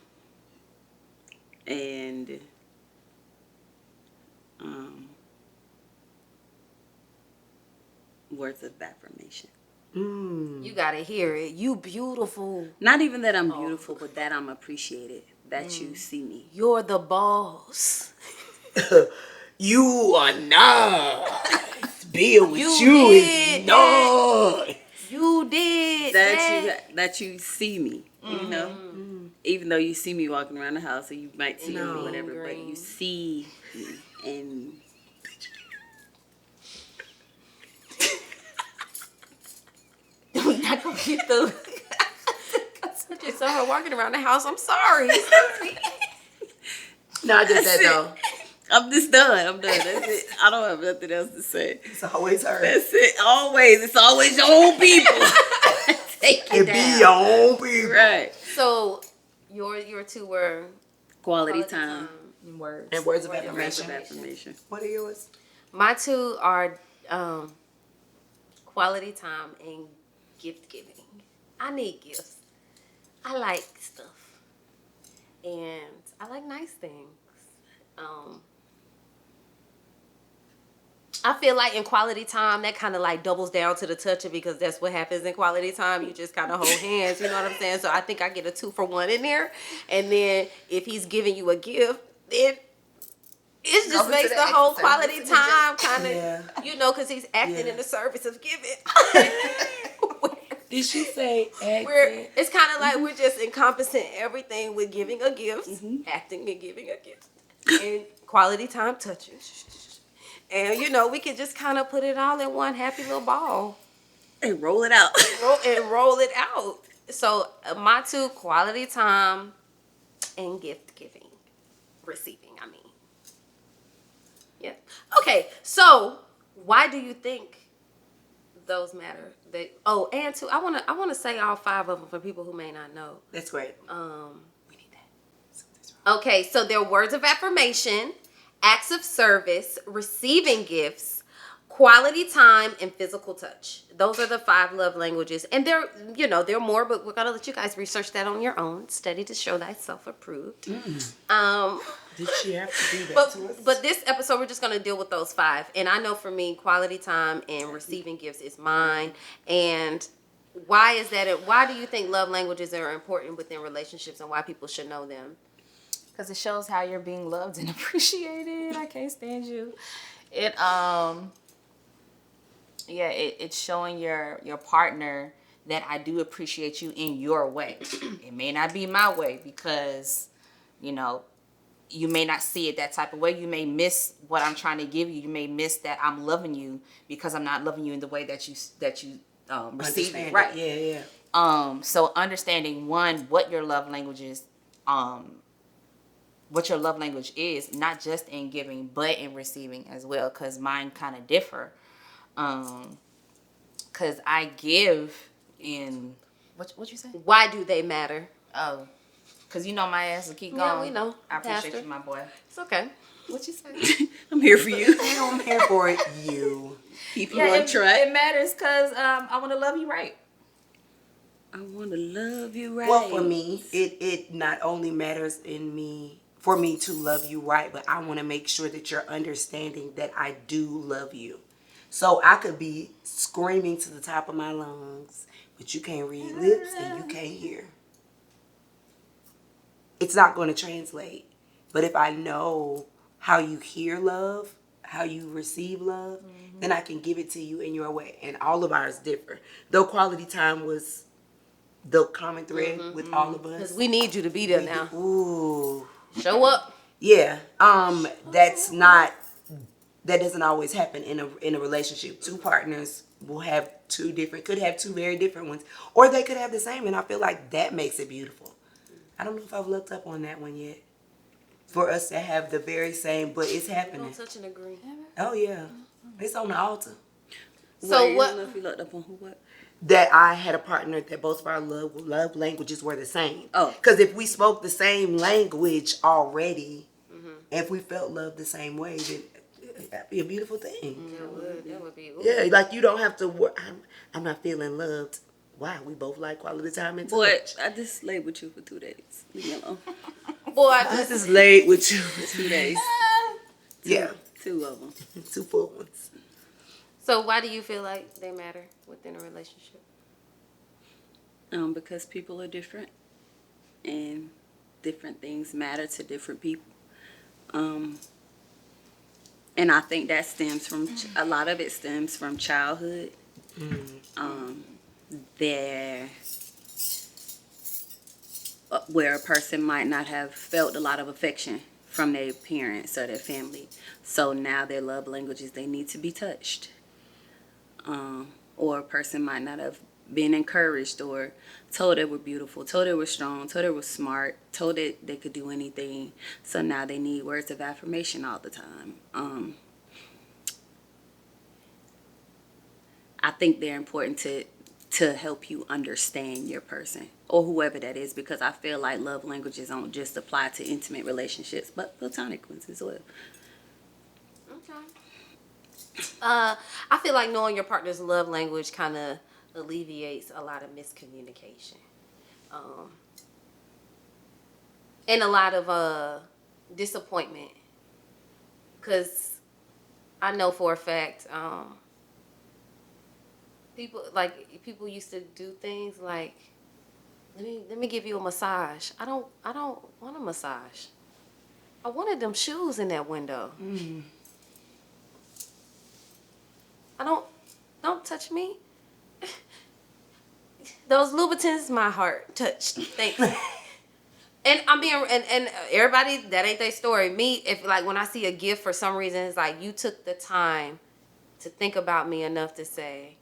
S2: and words of affirmation.
S3: You gotta hear it. You beautiful.
S2: Not even that I'm beautiful, but that I'm appreciated, that you see me.
S3: You're the boss.
S1: You are nice. Being with
S3: You
S1: you
S3: did
S1: is nice.
S3: You did
S2: That you see me, you know? Even though you see me walking around the house, or you might see me or whatever, but you see me. And
S4: We're not gonna get through.
S3: I just saw her walking around the house. I'm sorry.
S1: No, I just
S2: That's
S1: said
S2: it.
S1: though.
S2: I'm just done. I'm done. That's it. I don't have nothing else to say.
S1: It's always her.
S2: That's it. Always. It's always your own people. Take it
S1: It
S2: down.
S1: be your own people.
S2: Right.
S3: So your two were
S2: Quality time.
S4: Words.
S1: And words of
S2: And words
S1: affirmation.
S2: of affirmation.
S1: What are yours?
S3: My two are quality time and gift giving. I need gifts. I like stuff. And I like nice things. I feel like in quality time, that kind of like doubles down to the touching because that's what happens in quality time. You just kind of hold hands, you know what I'm saying? So I think I get a 2-for-1 in there. And then if he's giving you a gift, then it just
S1: Over to
S3: makes
S1: the
S3: the whole
S1: exercise.
S3: quality time kind of,
S1: Yeah.
S3: you know, because he's acting
S1: Yeah.
S3: in the service of giving.
S1: Did she say
S3: It's kind of like we're just encompassing everything with giving a gift, acting and giving a gift, and quality time touching. And you know, we could just kind of put it all in one happy little ball
S2: And roll it out.
S3: and roll it out. So my 2, quality time and gift giving, receiving. I mean, yeah. Okay, so why do you think those matter? And 2, I wanna say all 5 of them for people who may not know.
S1: That's great.
S3: We need that. Okay, so they're words of affirmation, acts of service, receiving gifts, quality time, and physical touch. Those are the 5 love languages. And they're more, but we're going to let you guys research that on your own. Study to show thyself approved.
S1: Did she have to do that to us?
S3: But this episode, we're just going to deal with those 5. And I know for me, quality time and receiving gifts is mine. And why is that? Why do you think love languages are important within relationships and why people should know them?
S4: Because it shows how you're being loved and appreciated. I can't stand you. It's showing your partner that I do appreciate you in your way. It may not be my way because, you know, you may not see it that type of way. You may miss what I'm trying to give you. You may miss that I'm loving you because I'm not loving you in the way that you receive it. Right.
S1: Yeah.
S4: So understanding what your love language is, not just in giving but in receiving as well, because mine kind of differ. Because I give in what you say?
S3: Why do they matter?
S4: Oh, because you know my ass will keep going.
S3: Yeah, we know.
S4: I appreciate
S3: Pastor.
S4: you, my boy.
S3: It's okay. What you say?
S2: I'm here for you.
S1: I'm here for you.
S2: Keep you on track.
S4: It matters because I want to love you right.
S2: I want to love you right.
S1: Well, for me, it not only matters for me to love you right, but I want to make sure that you're understanding that I do love you. So I could be screaming to the top of my lungs, but you can't read lips and you can't hear. It's not going to translate. But if I know how you hear love, how you receive love, then I can give it to you in your way. And all of ours differ. Though quality time was the common thread with all of us.
S3: Because we need you to be there now.
S1: Ooh.
S3: Show up.
S1: Yeah. That doesn't always happen in a relationship. 2 partners could have 2 very different ones. Or they could have the same, and I feel like that makes it beautiful. I don't know if I've looked up on that one yet. For us to have the very same, but it's happening.
S3: Don't touch and agree.
S1: Oh yeah. It's on the altar.
S3: So
S2: I
S3: what?
S2: don't know if you looked up on who what.
S1: That I had a partner that both of our love languages were the same.
S2: Oh.
S1: Because if we spoke the same language already, if we felt love the same way, then that'd be a beautiful thing.
S3: That would be. Ooh.
S1: Yeah, like you don't have to work. I'm not feeling loved. Wow, we both like quality time and
S2: Boy,
S1: touch.
S2: I just laid with you for 2 days. Leave me alone.
S3: Boy,
S1: This is late with you.
S2: 2 days.
S1: Yeah,
S2: 2 of them.
S1: 2 full ones.
S3: so why do you feel like they matter within a relationship?
S2: Because people are different, and different things matter to different people. And I think that stems from a lot of it stems from childhood. Where a person might not have felt a lot of affection from their parents or their family. So now their love languages, they need to be touched. Or a person might not have been encouraged or told they were beautiful, told they were strong, told they were smart, told that they could do anything. So now they need words of affirmation all the time. I think they're important to help you understand your person or whoever that is, because I feel like love languages don't just apply to intimate relationships, but platonic ones as well.
S3: Okay. I feel like knowing your partner's love language kind of alleviates a lot of miscommunication. And a lot of disappointment. Because I know for a fact, people used to do things like, let me give you a massage. I don't want a massage. I wanted them shoes in that window. I don't touch me. Those Louboutins, my heart touched. Thanks. And I'm being, and everybody, that ain't their story. Me, if like when I see a gift for some reason, it's like you took the time to think about me enough to say,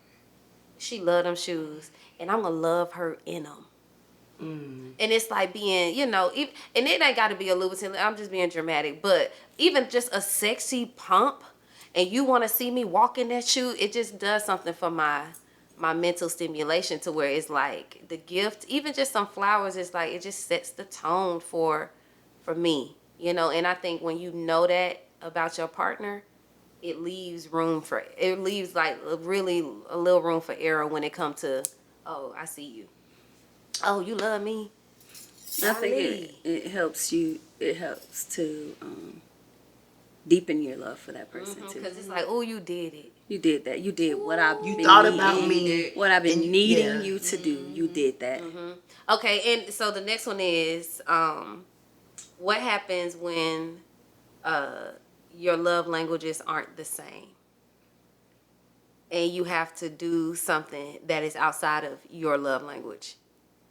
S3: she love them shoes, and I'm gonna love her in them. And it's like being, and it ain't got to be a Louboutin. I'm just being dramatic, but even just a sexy pump, and you want to see me walk in that shoe, it just does something for my mental stimulation to where it's like the gift, even just some flowers, it's like it just sets the tone for me, and I think when you know that about your partner, it leaves like really a little room for error when it comes to, oh, I see you, oh, you love me.
S2: I think it helps to deepen your love for that person too.
S3: Because it's like, oh, you did it.
S2: You did that. You did what I've been
S1: thought
S2: needing,
S1: about me.
S2: What I've been needing
S1: yeah.
S2: you to do. You did that.
S3: Okay, and so the next one is, what happens when your love languages aren't the same, and you have to do something that is outside of your love language?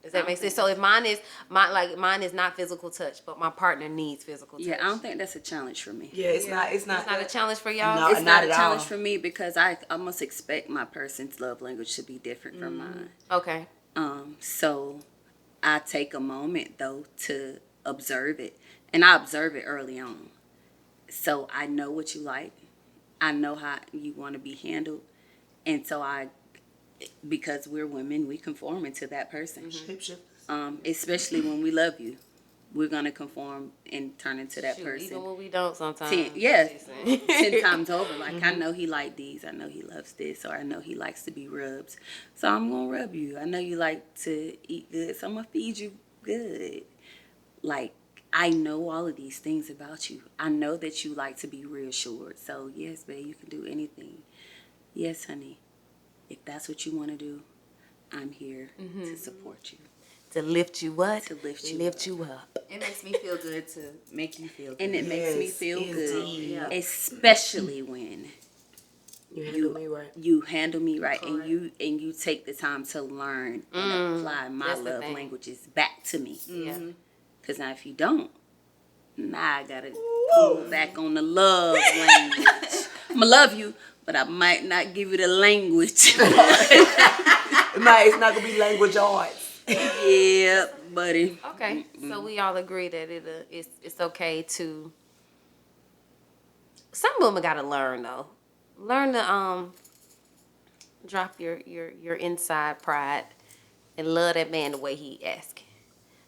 S3: Does that make sense? So if mine is not physical touch, but my partner needs physical touch.
S2: Yeah, I don't think that's a challenge for me.
S1: Yeah, it's not.
S3: It's not a challenge for y'all.
S1: No,
S2: It's not a
S1: at
S2: challenge
S1: all.
S2: for me because I almost expect my person's love language to be different from mine.
S3: Okay.
S2: So I take a moment though to observe it, and I observe it early on. So I know what you like. I know how you want to be handled, and so because we're women, we conform into that person. Especially when we love you, we're gonna conform and turn into that person.
S3: Even when we don't sometimes.
S2: 10 times over. Like, I know he like these. I know he loves this. Or I know he likes to be rubbed. So I'm going to rub you. I know you like to eat good. So I'm going to feed you good. Like, I know all of these things about you. I know that you like to be reassured. So, yes, babe, you can do anything. Yes, honey. If that's what you want to do, I'm here to support you.
S3: To lift you what?
S2: To lift you
S3: up.
S4: It makes me feel good to make you feel good.
S2: And it makes me feel
S1: indeed.
S2: good, especially when
S1: You handle me right.
S2: you handle me right, and you take the time to learn and apply my
S3: That's the
S2: love
S3: thing.
S2: languages back to me.
S3: Yeah.
S2: Because now if you don't, now I gotta pull back on the love language. I'ma love you, but I might not give you the language.
S1: It's not gonna be language arts.
S2: Yeah, buddy.
S3: Okay. So we all agree that it's okay to. Some women gotta learn though. Learn to drop your inside pride and love that man the way he asking.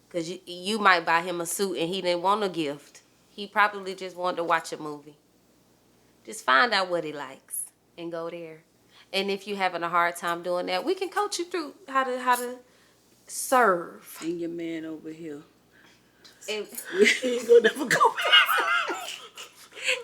S3: Cause you might buy him a suit and he didn't want a gift. He probably just wanted to watch a movie. Just find out what he likes and go there. And if you're having a hard time doing that, we can coach you through how to serve.
S2: And your man over here.
S3: And,
S1: You ain't gonna never go back.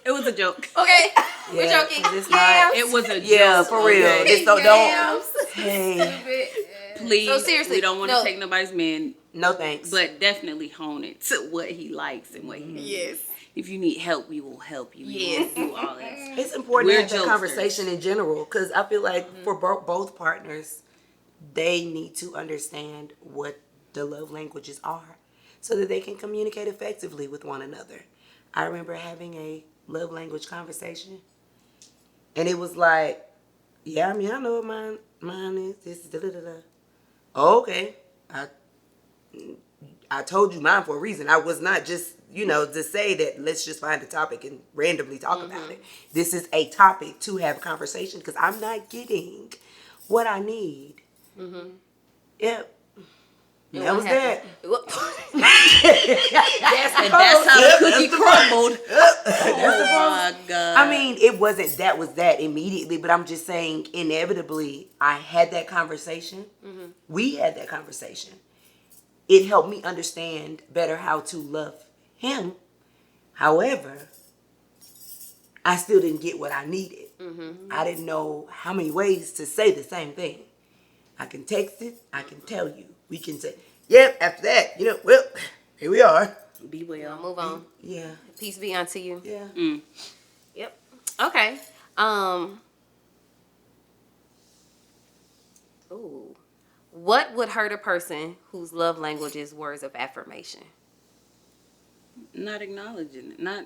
S2: It was a joke.
S3: okay, we're
S1: Yeah,
S3: joking.
S1: 'cause it's not-
S2: It was a joke.
S1: Yeah, for real.
S2: Okay.
S1: So don't.
S3: Yams.
S1: Hey,
S2: Please,
S3: So seriously,
S2: we don't want to
S3: no.
S2: take nobody's man,
S1: no thanks.
S2: but definitely hone it to what he likes and what he
S3: Yes.
S2: If you need help, we will help you. We
S3: Yes.
S2: will do all that.
S1: It's important
S2: We're
S1: to have that
S2: jokesters.
S1: conversation in general because I feel like for both partners, they need to understand what the love languages are so that they can communicate effectively with one another. I remember having a love language conversation, and it was like, yeah, I mean, I know what mine is. This is da-da-da-da. Oh, okay. I told you mine for a reason. I was not just, to say that let's just find a topic and randomly talk about it. This is a topic to have a conversation because I'm not getting what I need. Yep.
S3: And
S1: That
S3: what
S1: was that.
S2: And that's how the cookie crumbled. Oh my God.
S1: I mean, it wasn't that was that immediately, but I'm just saying inevitably I had that conversation. We had that conversation. It helped me understand better how to love him. However, I still didn't get what I needed. I didn't know how many ways to say the same thing. I can text it. I can tell you. We can say, yep, after that, well, here we are.
S2: Be well.
S3: Move on.
S1: Yeah.
S3: Peace be unto you.
S1: Yeah.
S3: Yep. Okay. Ooh. What would hurt a person whose love language is words of affirmation?
S2: Not acknowledging it. Not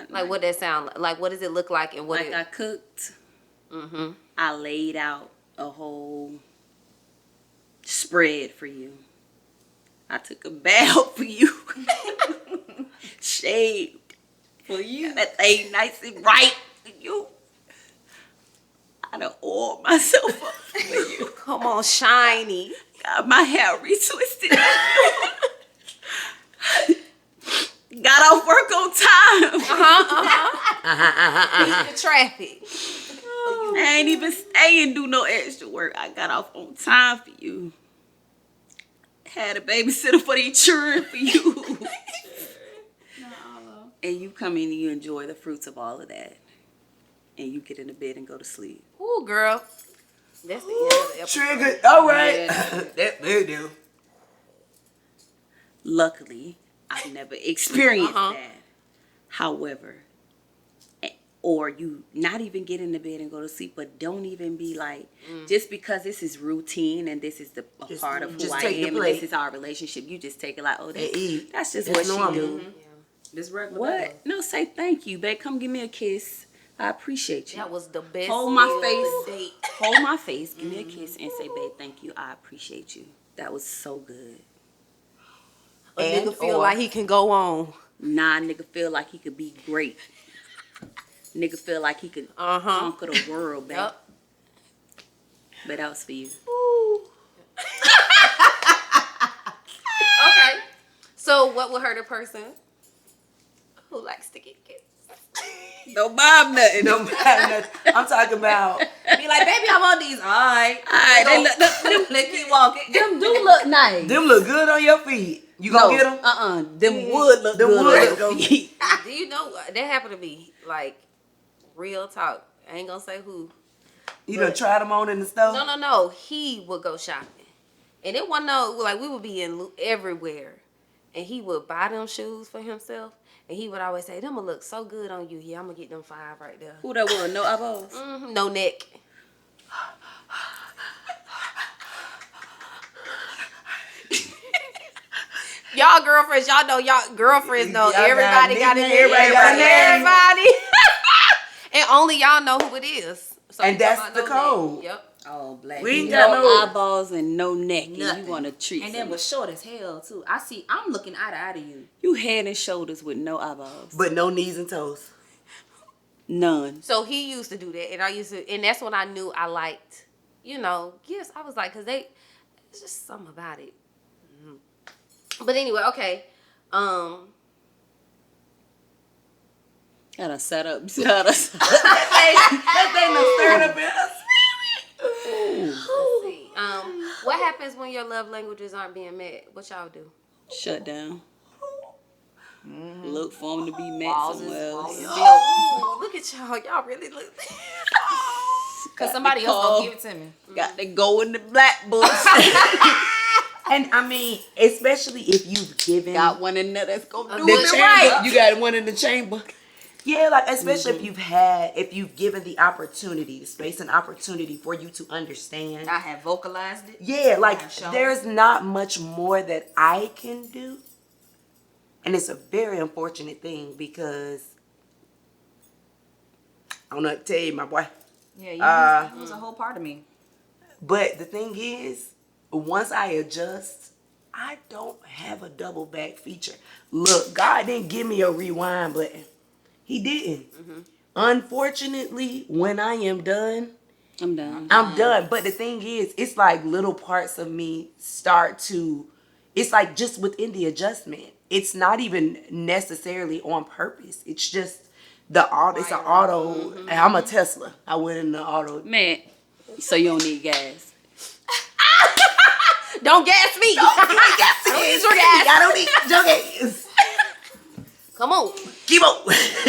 S3: Like, what that sound like? Like, what does it look like, and what
S2: like I cooked. I laid out a whole spread for you. I took a bath for you. Shaved for you. That thing nice and right for you. I done oiled myself up for you.
S3: Come on, shiny.
S2: Got my hair retwisted. Got off work on time.
S3: Beat the traffic.
S2: I ain't even stay and do no extra work. I got off on time for you. Had a babysitter for the children for you. And you come in and you enjoy the fruits of all of that. And you get into bed and go to sleep.
S3: Ooh, girl. That's the end of the episode.
S1: Triggered. All right. That they do.
S2: Luckily, I've never experienced that. However, or you not even get into bed and go to sleep, but don't even be like, just because this is routine and this is a part of who I am and this is our relationship, you just take it like, oh, that's just what she do.
S4: This regular.
S2: What? No, say thank you, babe. Come give me a kiss. I appreciate you.
S3: That was the best.
S2: Hold my face. Hold my face. Give me a kiss and say, babe, thank you. I appreciate you. That was so good.
S3: A nigga feel like he can go on.
S2: Nah, nigga feel like he could be great. Nigga feel like he could conquer the world, babe.
S3: Yep.
S2: But that was for you.
S3: Okay. So what would hurt a person who likes to get kissed?
S2: Don't buy nothing.
S1: No matter. I'm talking about.
S4: Be like, baby, I want these. All right.
S2: They look,
S4: Let keep walking.
S2: them do look nice.
S1: Them look good on your feet. You gonna get them?
S2: Them would look
S1: Them
S2: good
S1: would
S2: on
S1: look
S2: your
S1: good.
S2: feet.
S3: Do you know that happened to me? Like, real talk. I ain't gonna say who.
S1: You done tried them on in the stove?
S3: No. He would go shopping. And it wasn't like we would be in everywhere. And he would buy them shoes for himself. And he would always say, them will look so good on you. Yeah, I'm going to get them 5 right there.
S2: Who that was? No eyeballs?
S3: No neck. Y'all girlfriends, y'all know know everybody got it. Everybody. And only y'all know who it is. So
S1: and that's the code.
S3: Neck. Yep.
S2: Oh, black.
S1: We ain't
S2: no
S1: got no
S2: eyeballs and no neck. And
S4: Nothing.
S2: you want to treat
S4: And then was short as hell too. I'm looking eye to eye to you.
S2: You head and shoulders with no eyeballs.
S1: But no knees and toes.
S2: None.
S3: So he used to do that, and that's when I knew I liked, gifts. I was like, it's just something about it. But anyway, okay.
S2: Gotta set up.
S1: That thing done stirred up in us.
S3: Let's see. What happens when your love languages aren't being met? What y'all do?
S2: Shut down. Look for them to be met somewhere else.
S3: Oh, look at y'all. Y'all really look.
S4: Cause somebody else gonna give it to me.
S2: Got to go in the black books.
S1: And I mean, especially if you've given.
S2: Got one in there that's gonna do
S1: the
S2: it
S1: chamber.
S2: right.
S1: You got one in the chamber. Yeah, like especially if you've given the opportunity, the space and opportunity for you to understand.
S4: I have vocalized it.
S1: Yeah, like
S4: have shown
S1: there's not much more that I can do. And it's a very unfortunate thing because I don't know what to tell you, my boy.
S4: Yeah, you was a whole part of me.
S1: But the thing is, once I adjust, I don't have a double back feature. Look, God didn't give me a rewind button. He didn't. Unfortunately, when I am done,
S2: I'm done.
S1: I'm done. But the thing is, it's like little parts of me it's like just within the adjustment. It's not even necessarily on purpose. It's just it's an auto. And I'm a Tesla. I went in the auto.
S2: Man, so you don't need gas.
S3: Don't gas me.
S1: I don't need your gas. I don't need your gas.
S3: Come on.
S1: Keep on.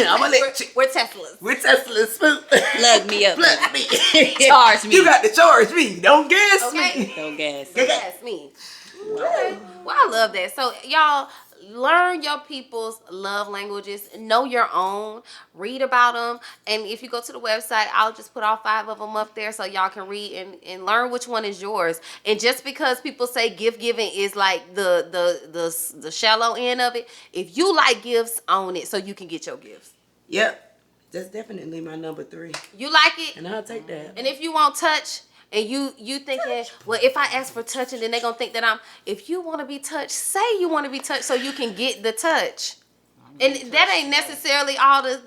S1: I'm gonna let you.
S4: We're Teslas.
S1: We're Tesla Spook.
S2: Plug me up.
S1: Plug me.
S2: Charge me.
S1: You got to charge me. Don't guess
S3: Okay.
S1: me.
S2: Don't gas.
S3: That's me. Okay. Well, I love that. So, y'all, learn your people's love languages. Know your own. Read about them. And if you go to the website, I'll just put all 5 of them up there so y'all can read and learn which one is yours. And just because people say gift giving is like the shallow end of it, if you like gifts, own it so you can get your gifts.
S1: Yep. That's definitely my number 3.
S3: You like it?
S1: And I'll take that.
S3: And if you want touch, and you thinking, well, if I ask for touching, then they're going to think that if you want to be touched, say you want to be touched so you can get the touch. And that ain't necessarily all the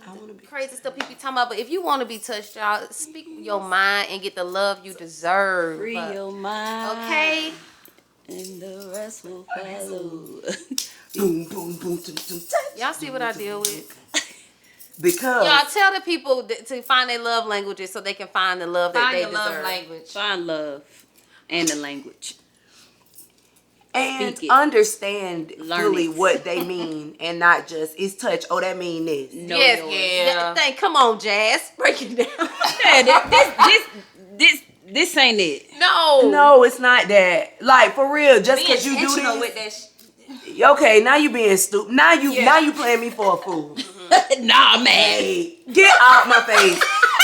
S3: crazy stuff people be talking about, but if you want to be touched, y'all, speak your mind and get the love you deserve.
S2: Free your mind.
S3: Okay?
S2: And the rest will follow.
S1: Boom, boom, boom, boom, boom.
S3: Y'all see what I deal with?
S1: Because
S3: Y'all tell the people to find their love languages so they can find the love that they
S4: Find your
S3: deserve.
S4: love language.
S2: Find love and the language.
S1: and
S2: Speak it.
S1: understand
S2: Learn
S1: fully
S2: it.
S1: what they mean and not just it's touch. Oh, that mean this.
S2: Know
S3: Yes,
S2: yours.
S4: Yeah.
S3: Come on, Jazz. Break it down.
S2: Yeah, this ain't it.
S3: No.
S1: No, it's not that. Like for real, just
S4: Be
S1: because you do
S4: intentional
S1: this.
S4: with that
S1: Okay, now you being stupid. Now you playing me for a fool.
S2: Nah, man.
S1: Hey, get out my face.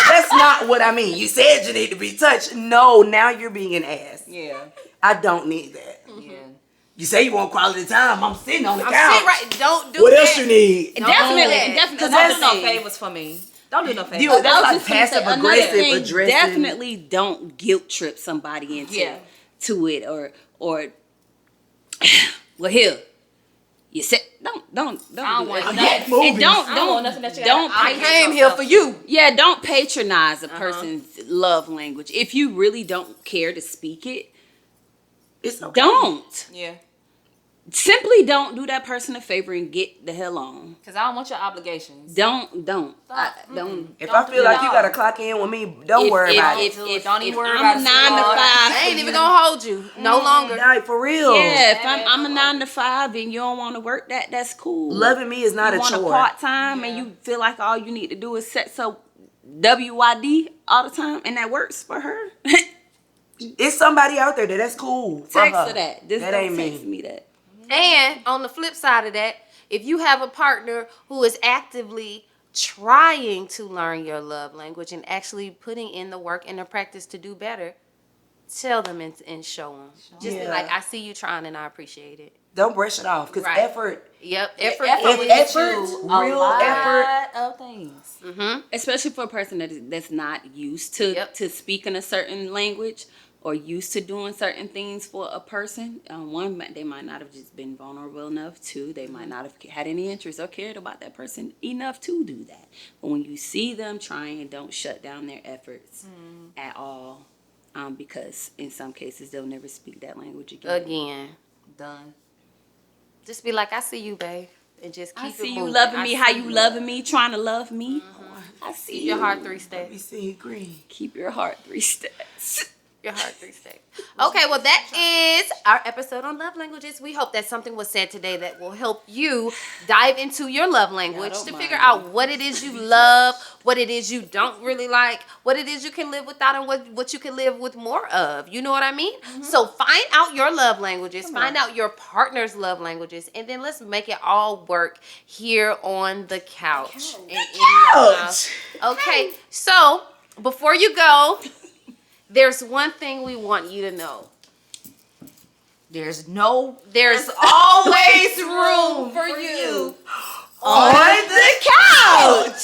S1: That's not what I mean. You said you need to be touched. No, now you're being an ass.
S4: Yeah.
S1: I don't need that.
S4: Yeah.
S1: You say you want quality time. I'm sitting on the
S3: I'm
S1: couch.
S3: sitting right. Don't do
S1: What
S3: that.
S1: else you need?
S2: Definitely.
S4: Don't do
S1: that's
S4: no
S1: it.
S4: favors for me. Don't do no favors.
S1: You-
S2: I was
S1: that's like
S2: just gonna say,
S1: passive
S2: another
S1: aggressive
S2: thing,
S1: addressing.
S2: Definitely don't guilt trip somebody into
S4: Yeah.
S2: to it or well here. You said don't
S4: I don't
S2: do
S4: want
S2: that.
S4: nothing.
S1: Movies.
S2: And don't
S4: I don't want nothing that you
S2: don't
S4: got.
S3: I came here for you.
S2: yeah, don't patronize a person's love language. If you really don't care to speak it,
S1: It's okay.
S2: don't.
S4: Yeah.
S2: Simply don't do that person a favor and get the hell on.
S4: Because I don't want your obligations.
S2: Don't. I, don't.
S1: If
S4: Don't
S1: I
S4: do
S1: feel
S4: it
S1: like
S4: at
S1: you
S4: all.
S1: gotta clock in with me, don't worry about it.
S4: Don't even worry
S2: I'm
S4: about
S2: a
S4: it,
S2: 9 to 5.
S3: I ain't even gonna hold you no longer.
S1: Like for real.
S2: Yeah, if I'm a 9 to 5 and you don't want to work that's cool.
S1: Loving me is not
S2: you
S1: a
S2: want
S1: chore.
S2: part time and you feel like all you need to do is set so WYD all the time and that works for her.
S1: It's somebody out there that's cool. For
S2: Text
S1: her.
S2: her that. Just
S1: That
S2: don't
S1: ain't
S2: text
S1: me.
S2: me that.
S3: And on the flip side of that, if you have a partner who is actively trying to learn your love language and actually putting in the work and the practice to do better, tell them and show them. Just be
S1: Yeah.
S3: like, I see you trying and I appreciate it.
S1: Don't brush it off because
S3: Right.
S1: effort.
S3: Yep, effort.
S1: If
S3: is
S1: effort,
S4: A
S1: real
S4: lot
S1: effort.
S4: of things.
S2: Especially for a person that's not used to
S3: Yep.
S2: to speaking a certain language or used to doing certain things for a person. One, they might not have just been vulnerable enough. Two, they might not have had any interest or cared about that person enough to do that. But when you see them trying, don't shut down their efforts at all. Because in some cases, they'll never speak that language again.
S3: Again.
S4: Done.
S3: Just be like, I see you, babe. And just keep
S2: I
S3: it
S2: see you
S3: moving.
S2: loving
S3: I
S2: me,
S3: see
S2: how you loving me, trying to love me. I see
S3: Keep
S2: you.
S3: your heart 3
S1: We
S3: steps.
S1: see green.
S2: Keep your heart 3 steps.
S3: Your heart 3 steps. Okay, well, that is our episode on love languages. We hope that something was said today that will help you dive into your love language
S2: don't
S3: to
S2: mind
S3: figure
S2: me.
S3: out what it is you love, what it is you don't really like, what it is you can live without, and what you can live with more of. You know what I mean? So find out your love languages, find out your partner's love languages, and then let's make it all work here on the couch. And in your house. Okay, so before you go, there's one thing we want you to know.
S4: There's
S3: There's always room for you
S1: On the couch.